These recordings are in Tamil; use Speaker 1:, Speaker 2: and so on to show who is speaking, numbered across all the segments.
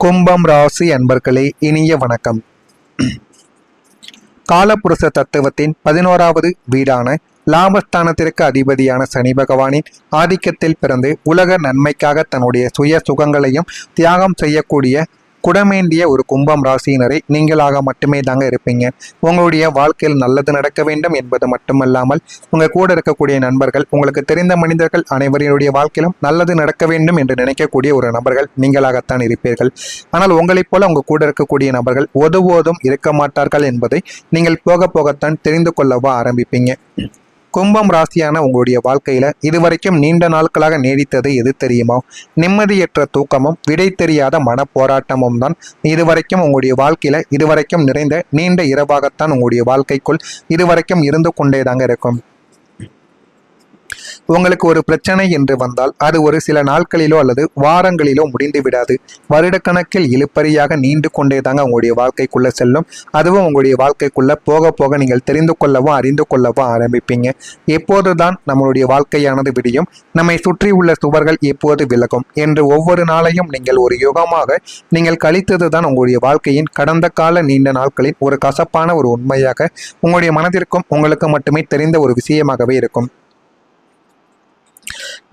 Speaker 1: கும்பம் ராசி அன்பர்களே, இனிய வணக்கம். காலபுருஷ தத்துவத்தின் 11வது வீடான லாபஸ்தானத்திற்கு அதிபதியான சனி பகவானின் ஆதிக்கத்தில் பிறந்து உலக நன்மைக்காக தன்னுடைய சுய சுகங்களையும் தியாகம் செய்யக்கூடிய குடமேந்திய ஒரு கும்பம் ராசியினரை நீங்களாக மட்டுமே தாங்க இருப்பீங்க. உங்களுடைய வாழ்க்கையில் நல்லது நடக்க வேண்டும் என்பது மட்டுமல்லாமல் உங்கள் கூட இருக்கக்கூடிய நண்பர்கள், உங்களுக்கு தெரிந்த மனிதர்கள் அனைவருடைய வாழ்க்கையிலும் நல்லது நடக்க வேண்டும் என்று நினைக்கக்கூடிய ஒரு நபர்கள் நீங்களாகத்தான் இருப்பீர்கள். ஆனால் உங்களைப் போல உங்கள் கூட இருக்கக்கூடிய நபர்கள் ஒருபோதும் இருக்க மாட்டார்கள் என்பதை நீங்கள் போக போகத்தான் தெரிந்து கொள்ளவா ஆரம்பிப்பீங்க. கும்பம் ராசியான உங்களுடைய வாழ்க்கையில இதுவரைக்கும் நீண்ட நாட்களாக நீடித்தது எது தெரியுமா? நிம்மதியற்ற தூக்கமும் விடை தெரியாத மன போராட்டமும் தான் இதுவரைக்கும் உங்களுடைய வாழ்க்கையில இதுவரைக்கும் நிறைந்த நீண்ட இரவாகத்தான் உங்களுடைய வாழ்க்கைக்குள் இதுவரைக்கும் இருந்து கொண்டேதாங்க இருக்கும். உங்களுக்கு ஒரு பிரச்சனை என்று வந்தால் அது ஒரு சில நாட்களிலோ அல்லது வாரங்களிலோ முடிந்து விடாது. வருடக்கணக்கில் இழுப்பறியாக நீண்டு கொண்டே தாங்க உங்களுடைய வாழ்க்கைக்குள்ள செல்லும். அதுவும் உங்களுடைய வாழ்க்கைக்குள்ள போக போக நீங்கள் தெரிந்து கொள்ளவும் அறிந்து கொள்ளவும் ஆரம்பிப்பீங்க. எப்போதுதான் நம்மளுடைய வாழ்க்கையானது விடியும், நம்மை சுற்றி உள்ள சுவர்கள் எப்போது விலகும் என்று ஒவ்வொரு நாளையும் நீங்கள் ஒரு யுகமாக நீங்கள் கழித்தது தான் உங்களுடைய வாழ்க்கையின் கடந்த கால நீண்ட நாட்களில் ஒரு கசப்பான ஒரு உண்மையாக உங்களுடைய மனதிற்கும் உங்களுக்கு மட்டுமே தெரிந்த ஒரு விஷயமாகவே இருக்கும்.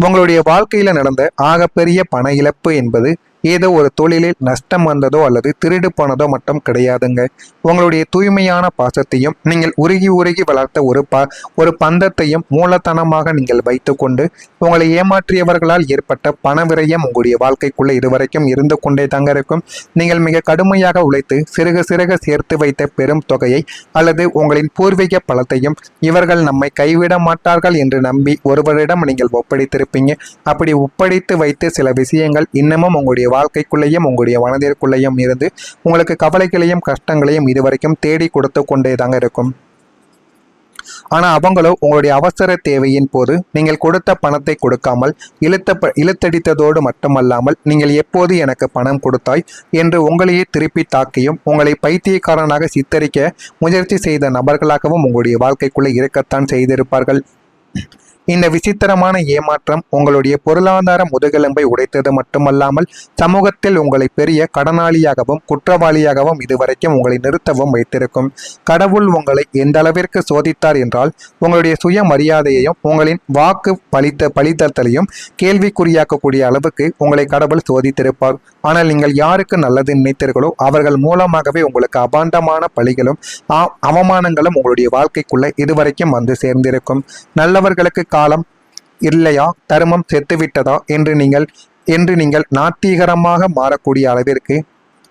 Speaker 1: உங்களுடைய வாழ்க்கையில நடந்த ஆகப்பெரிய பண இழப்பு என்பது ஏதோ ஒரு தொழிலில் நஷ்டம் வந்ததோ அல்லது திருடு போனதோ மட்டும் கிடையாதுங்க. உங்களுடைய தூய்மையான பாசத்தையும் நீங்கள் உருகி உருகி வளர்த்த ஒரு பந்தத்தையும் மூலதனமாக நீங்கள் வைத்துக்கொண்டு உங்களை ஏமாற்றியவர்களால் ஏற்பட்ட பண விரயம் உங்களுடைய வாழ்க்கைக்குள்ள இதுவரைக்கும் இருந்து கொண்டே தாங்க இருக்கும். நீங்கள் மிக கடுமையாக உழைத்து சிறுக சிறுக சேர்த்து வைத்த பெரும் தொகையை அல்லது உங்களின் பூர்வீக பலத்தையும் இவர்கள் நம்மை கைவிட மாட்டார்கள் என்று நம்பி ஒருவரிடம் நீங்கள் ஒப்படைத்திருப்பீங்க. அப்படி ஒப்படைத்து வைத்து சில விஷயங்கள் இன்னமும் உங்களுடைய வாழ்க்கைக்குள்ளேயும் உங்களுடைய மனதிற்குள்ளேயும் இருந்து உங்களுக்கு கவலைகளையும் கஷ்டங்களையும் இதுவரைக்கும் தேடி கொடுத்து கொண்டே தாங்க இருக்கும். ஆனா அவங்களோ உங்களுடைய அவசர தேவையின் போது நீங்கள் கொடுத்த பணத்தை கொடுக்காமல் இழுத்தடித்ததோடு மட்டுமல்லாமல் நீங்கள் எப்போது எனக்கு பணம் கொடுத்தாய் என்று உங்களையே திருப்பி தாக்கியும் உங்களை பைத்தியக்காரனாக சித்தரிக்க முயற்சி செய்த நபர்களாகவும் உங்களுடைய வாழ்க்கைக்குள்ளே இருக்கத்தான் செய்திருப்பார்கள். இந்த விசித்திரமான ஏமாற்றம் உங்களுடைய பொருளாதார முதுகெலும்பை உடைத்தது மட்டுமல்லாமல் சமூகத்தில் உங்களை பெரிய கடனாளியாகவும் குற்றவாளியாகவும் இதுவரைக்கும் உங்களை நிறுத்தவும் வைத்திருக்கும். கடவுள் உங்களை எந்த அளவிற்கு சோதித்தார் என்றால் உங்களுடைய சுய மரியாதையையும் உங்களின் வாக்கு பலித்தலையும் கேள்விக்குறியாக்கக்கூடிய அளவுக்கு உங்களை கடவுள் சோதித்திருப்பார். ஆனால் நீங்கள் யாருக்கு நல்லது நினைத்தீர்களோ அவர்கள் மூலமாகவே உங்களுக்கு அபாண்டமான பழிகளும் அவமானங்களும் உங்களுடைய வாழ்க்கைக்குள்ள இதுவரைக்கும் வந்து சேர்ந்திருக்கும். நல்லவர்களுக்கு காலம் இல்லையா, தர்மம் செத்துவிட்டதா என்று நீங்கள் நாத்திகரமாக மாறக்கூடிய அளவிற்கு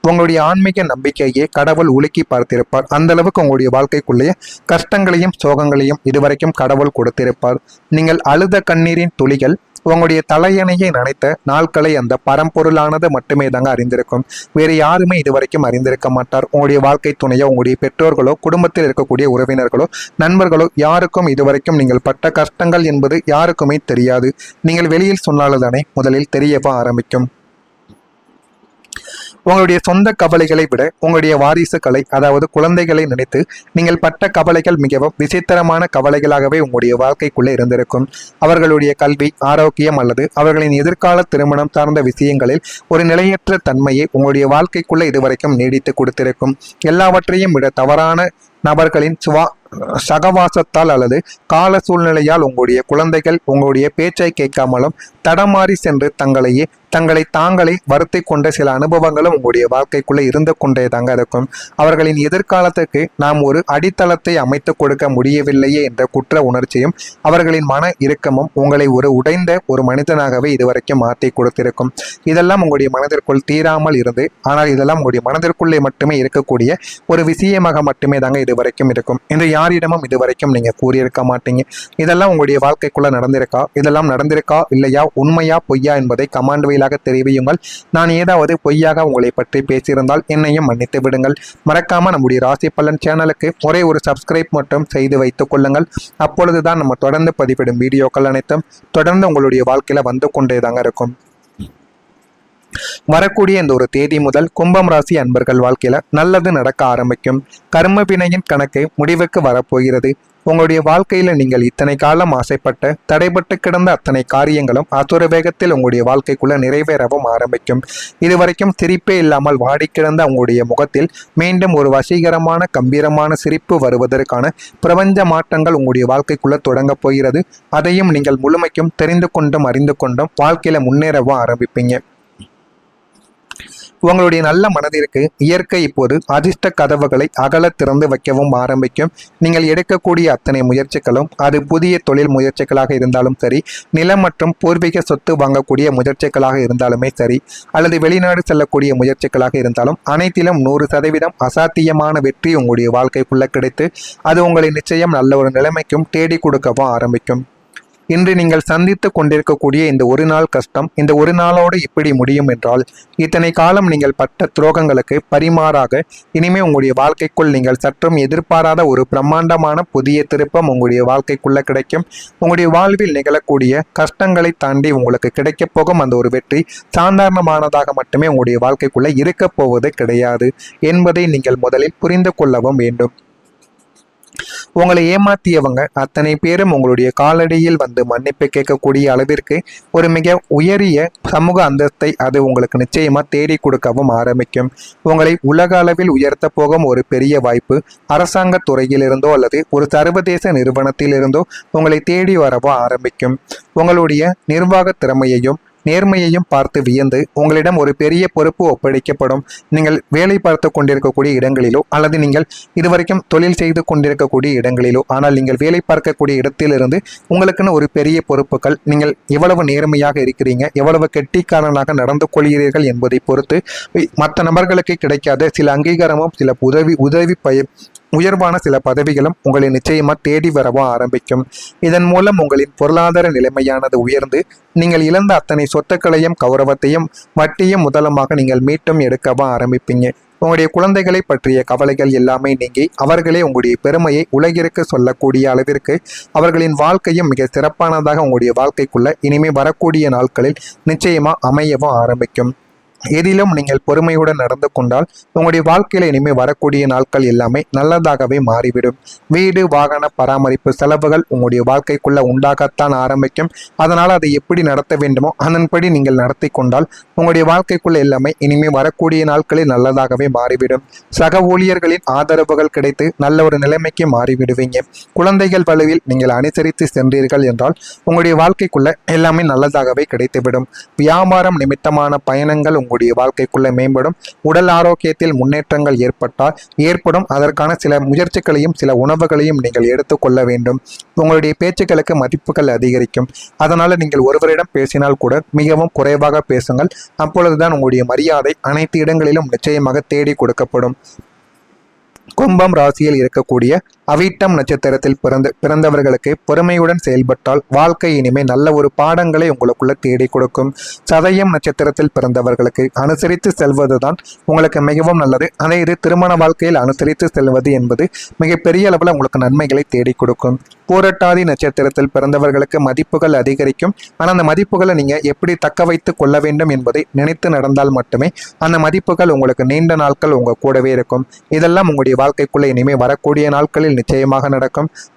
Speaker 1: உங்களுடைய ஆன்மீக நம்பிக்கையே கடவுள் உலுக்கி பார்த்திருப்பார். அந்த அளவுக்கு உங்களுடைய வாழ்க்கைக்குள்ளேயே கஷ்டங்களையும் சோகங்களையும் இதுவரைக்கும் கடவுள் கொடுத்திருப்பார். நீங்கள் அழுத கண்ணீரின் துளிகள் உங்களுடைய தலையணையை நினைத்த நாட்களை அந்த பரம்பொருளானது மட்டுமே தாங்க அறிந்திருக்கும். வேறு யாருமே இதுவரைக்கும் அறிந்திருக்க மாட்டார். உங்களுடைய வாழ்க்கை துணையோ உங்களுடைய பெற்றோர்களோ குடும்பத்தில் இருக்கக்கூடிய உறவினர்களோ நண்பர்களோ யாருக்கும் இதுவரைக்கும் நீங்கள் பட்ட கஷ்டங்கள் என்பது யாருக்குமே தெரியாது. நீங்கள் வெளியில் சொன்னால்தானே முதலில் தெரியவா ஆரம்பிக்கும். உங்களுடைய சொந்த கவலைகளை விட உங்களுடைய வாரிசுகளை அதாவது குழந்தைகளை நினைத்து நீங்கள் பட்ட கவலைகள் மிகவும் விசித்திரமான கவலைகளாகவே உங்களுடைய வாழ்க்கைக்குள்ளே இருந்திருக்கும். அவர்களுடைய கல்வி, ஆரோக்கியம் அல்லது அவர்களின் எதிர்கால திருமணம் சார்ந்த விஷயங்களில் ஒரு நிலையற்ற தன்மையை உங்களுடைய வாழ்க்கைக்குள்ளே இதுவரைக்கும் நீடித்து கொடுத்திருக்கும். எல்லாவற்றையும் விட தவறான நபர்களின் சகவாசத்தால் அல்லது கால சூழ்நிலையால் உங்களுடைய குழந்தைகள் உங்களுடைய பேச்சை கேட்காமலும் தடமாறி சென்று தங்களை தாங்களே வருத்தி கொண்ட சில அனுபவங்களும் உங்களுடைய வாழ்க்கைக்குள்ளே இருந்து கொண்டே தாங்க இருக்கும். அவர்களின் எதிர்காலத்துக்கு நாம் ஒரு அடித்தளத்தை அமைத்து கொடுக்க முடியவில்லையே என்ற குற்ற உணர்ச்சியும் அவர்களின் மன இறுக்கமும் உங்களை ஒரு உடைந்த ஒரு மனிதனாகவே இதுவரைக்கும் மாற்றி கொடுத்திருக்கும். இதெல்லாம் உங்களுடைய மனதிற்குள் தீராமல் இருந்து ஆனால் இதெல்லாம் உங்களுடைய மனதிற்குள்ளே மட்டுமே இருக்கக்கூடிய ஒரு விஷயமாக மட்டுமே தாங்க இதுவரைக்கும் இருக்கும் என்று யாரிடமும் இதுவரைக்கும் நீங்க கூறியிருக்க மாட்டீங்க. இதெல்லாம் உங்களுடைய வாழ்க்கைக்குள்ள நடந்திருக்கா? இதெல்லாம் நடந்திருக்கா இல்லையா, உண்மையா பொய்யா என்பதை கமெண்ட் வாயிலாக தெரிவியுங்கள். நான் ஏதாவது பொய்யாக உங்களை பற்றி பேசியிருந்தால் என்னையும் மன்னித்து விடுங்கள். மறக்காம நம்முடைய ராசி பலன் சேனலுக்கு ஒரே ஒரு சப்ஸ்கிரைப் மட்டும் செய்து வைத்துக் கொள்ளுங்கள். அப்பொழுதுதான் நம்ம தொடர்ந்து பதிவிடும் வீடியோக்கள் அனைத்தும் தொடர்ந்து உங்களுடைய வாழ்க்கையில வந்து கொண்டேதாங்க இருக்கும். வரக்கூடிய இந்த ஒரு தேதி முதல் கும்பம் ராசி அன்பர்கள் வாழ்க்கையில நல்லது நடக்க ஆரம்பிக்கும். கர்ம வினையின் கணக்கு முடிவுக்கு வரப்போகிறது. உங்களுடைய வாழ்க்கையில நீங்கள் இத்தனை காலம் ஆசைப்பட்ட தடைபட்டு கிடந்த அத்தனை காரியங்களும் அசுர வேகத்தில் உங்களுடைய வாழ்க்கைக்குள்ள நிறைவேறவும் ஆரம்பிக்கும். இதுவரைக்கும் சிரிப்பே இல்லாமல் வாடி கிடந்த உங்களுடைய முகத்தில் மீண்டும் ஒரு வசீகரமான கம்பீரமான சிரிப்பு வருவதற்கான பிரபஞ்ச மாற்றங்கள் உங்களுடைய வாழ்க்கைக்குள்ள தொடங்க போகிறது. அதையும் நீங்கள் முழுமைக்கும் தெரிந்து கொண்டும் அறிந்து கொண்டும் வாழ்க்கையில முன்னேறவும் ஆரம்பிப்பீங்க. உங்களுடைய நல்ல மனதிற்கு இயற்கை இப்போது அதிர்ஷ்ட கதவுகளை அகல திறந்து வைக்கவும் ஆரம்பிக்கும். நீங்கள் எடுக்கக்கூடிய அத்தனை முயற்சிகளும் அது புதிய தொழில் முயற்சிகளாக இருந்தாலும் சரி, நிலம் மற்றும் பூர்வீக சொத்து வாங்கக்கூடிய முயற்சிகளாக இருந்தாலுமே சரி, அல்லது வெளிநாடு செல்லக்கூடிய முயற்சிகளாக இருந்தாலும் அனைத்திலும் 100% அசாத்தியமான வெற்றி உங்களுடைய வாழ்க்கைக்குள்ள கிடைத்து அது உங்களை நிச்சயம் நல்ல ஒரு நிலைமைக்கும் தேடி கொடுக்கவும் ஆரம்பிக்கும். இன்று நீங்கள் சந்தித்து கொண்டிருக்கக்கூடிய இந்த ஒரு நாள் கஷ்டம் இந்த ஒரு நாளோடு இப்படி முடியும் என்றால், இத்தனை காலம் நீங்கள் பட்ட துரோகங்களுக்கு பரிமாறாக இனிமே உங்களுடைய வாழ்க்கைக்குள் நீங்கள் சற்றும் எதிர்பாராத ஒரு பிரம்மாண்டமான புதிய திருப்பம் உங்களுடைய வாழ்க்கைக்குள்ள கிடைக்கும். உங்களுடைய வாழ்வில் நிகழக்கூடிய கஷ்டங்களை தாண்டி உங்களுக்கு கிடைக்கப் போகும் அந்த ஒரு வெற்றி சாதாரணமானதாக மட்டுமே உங்களுடைய வாழ்க்கைக்குள்ள இருக்கப் போவது கிடையாது என்பதை நீங்கள் முதலில் புரிந்து கொள்ளவும் வேண்டும். உங்களை ஏமாத்தியவங்க அத்தனை பேரும் உங்களுடைய காலடியில் வந்து மன்னிப்பு கேட்கக்கூடிய அளவிற்கு ஒரு மிக உயரிய சமூக அந்தஸ்தை அது உங்களுக்கு நிச்சயமா தேடி கொடுக்கவும் ஆரம்பிக்கும். உங்களை உலக அளவில் உயர்த்த போகும் ஒரு பெரிய வாய்ப்பு அரசாங்க துறையிலிருந்தோ அல்லது ஒரு சர்வதேச நிறுவனத்திலிருந்தோ உங்களை தேடி வரவோ ஆரம்பிக்கும். உங்களுடைய நிர்வாக திறமையையும் நேர்மையையும் பார்த்து வியந்து உங்களிடம் ஒரு பெரிய பொறுப்பு ஒப்படைக்கப்படும். நீங்கள் வேலை பார்த்து கொண்டிருக்கக்கூடிய இடங்களிலோ அல்லது நீங்கள் இதுவரைக்கும் தொழில் செய்து கொண்டிருக்கக்கூடிய இடங்களிலோ, ஆனால் நீங்கள் வேலை பார்க்கக்கூடிய இடத்திலிருந்து உங்களுக்குன்னு ஒரு பெரிய பொறுப்புகள், நீங்கள் எவ்வளவு நேர்மையாக இருக்கிறீங்க, எவ்வளவு கெட்டிக்காரனாக நடந்து கொள்கிறீர்கள் என்பதை பொறுத்து மற்ற நபர்களுக்கு கிடைக்காத சில அங்கீகாரமும் சில உயர்வான சில பதவிகளும் உங்களை நிச்சயமா தேடி வரவும் ஆரம்பிக்கும். இதன் மூலம் உங்களின் பொருளாதார நிலைமையானது உயர்ந்து நீங்கள் இழந்த அத்தனை சொத்துக்களையும் கௌரவத்தையும் வட்டியும் முதலமாக நீங்கள் மீட்டும் எடுக்கவும் ஆரம்பிப்பீங்க. உங்களுடைய குழந்தைகளை பற்றிய கவலைகள் எல்லாமே நீங்கி அவர்களே உங்களுடைய பெருமையை உலகிற்கு சொல்லக்கூடிய அளவிற்கு அவர்களின் வாழ்க்கையும் மிக சிறப்பானதாக உங்களுடைய வாழ்க்கைக்குள்ள இனிமே வரக்கூடிய நாட்களில் நிச்சயமா அமையவும் ஆரம்பிக்கும். எதிலும் நீங்கள் பொறுமையுடன் நடந்து கொண்டால் உங்களுடைய வாழ்க்கையில இனிமேல் வரக்கூடிய நாட்கள் எல்லாமே நல்லதாகவே மாறிவிடும். வீடு வாகன பராமரிப்பு செலவுகள் உங்களுடைய வாழ்க்கைக்குள்ள உண்டாகத்தான் ஆரம்பிக்கும். அதனால் அதை எப்படி நடத்த வேண்டுமோ அதன்படி நீங்கள் நடத்தி கொண்டால் உங்களுடைய வாழ்க்கைக்குள்ள எல்லாமே இனிமேல் வரக்கூடிய நாட்களில் நல்லதாகவே மாறிவிடும். சக ஊழியர்களின் ஆதரவுகள் கிடைத்து நல்ல ஒரு நிலைமைக்கு மாறிவிடுவீங்க. குழந்தைகள் வலுவில் நீங்கள் அனுசரித்து சென்றீர்கள் என்றால் உங்களுடைய வாழ்க்கைக்குள்ள எல்லாமே நல்லதாகவே கிடைத்துவிடும். வியாபாரம் நிமித்தமான பயணங்கள் உங்களுடைய வாழ்க்கைக்குள்ள மேம்படும். உடல் ஆரோக்கியத்தில் முன்னேற்றங்கள் ஏற்படும். அதற்கான சில முயற்சிகளையும் சில உணவுகளையும் நீங்கள் எடுத்துக்கொள்ள வேண்டும். உங்களுடைய பேச்சுக்களுக்கு மதிப்புகள் அதிகரிக்கும். அதனால நீங்கள் ஒருவரிடம் பேசினால் கூட மிகவும் குறைவாக பேசுங்கள். அப்பொழுதுதான் உங்களுடைய மரியாதை அனைத்து இடங்களிலும் நிச்சயமாக தேடி கொடுக்கப்படும். கும்பம் ராசியில் இருக்கக்கூடிய அவிட்டம் நட்சத்திரத்தில் பிறந்தவர்களுக்கு பொறுமையுடன் செயல்பட்டால் வாழ்க்கை இனிமே நல்ல ஒரு பாடங்களை உங்களுக்குள்ள தேடி கொடுக்கும். சதயம் நட்சத்திரத்தில் பிறந்தவர்களுக்கு அனுசரித்து செல்வதுதான் உங்களுக்கு மிகவும் நல்லது. அதே இது திருமண வாழ்க்கையில் அனுசரித்து செல்வது என்பது மிகப்பெரிய அளவில் உங்களுக்கு நன்மைகளை தேடி கொடுக்கும். பூரட்டாதி நட்சத்திரத்தில் பிறந்தவர்களுக்கு மதிப்புகள் அதிகரிக்கும். ஆனால் அந்த மதிப்புகளை நீங்க எப்படி தக்க வைத்து கொள்ள வேண்டும் என்பதை நினைத்து நடந்தால் மட்டுமே அந்த மதிப்புகள் உங்களுக்கு நீண்ட நாட்கள் உங்க கூடவே இருக்கும். இதெல்லாம் உங்களுடைய வாழ்க்கைக்குள்ள இனிமே வரக்கூடிய நாட்களில் நிச்சயமாக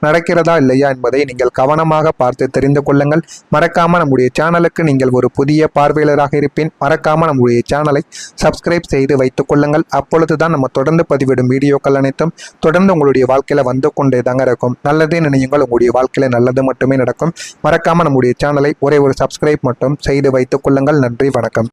Speaker 1: நடக்கிறதா இல்லையா என்பதை நீங்கள் கவனமாக பார்த்து தெரிந்து கொள்ளுங்கள். மறக்காம நம்முடைய சேனலுக்கு நீங்கள் ஒரு புதிய பார்வையாளராக இருப்பேன். மறக்காம நம்முடைய சேனலை சப்ஸ்கிரைப் செய்து வைத்துக் கொள்ளுங்கள். அப்பொழுதுதான் நம்ம தொடர்ந்து பதிவிடும் வீடியோக்கள் அனைத்தும் தொடர்ந்து உங்களுடைய வாழ்க்கையில வந்து கொண்டே தாங்க இருக்கும். நல்லதே நினையுங்கள், உங்களுடைய வாழ்க்கையில நல்லது மட்டுமே நடக்கும். மறக்காம நம்முடைய சேனலை ஒரே ஒரு சப்ஸ்கிரைப் மட்டும் செய்து வைத்துக் கொள்ளுங்கள். நன்றி, வணக்கம்.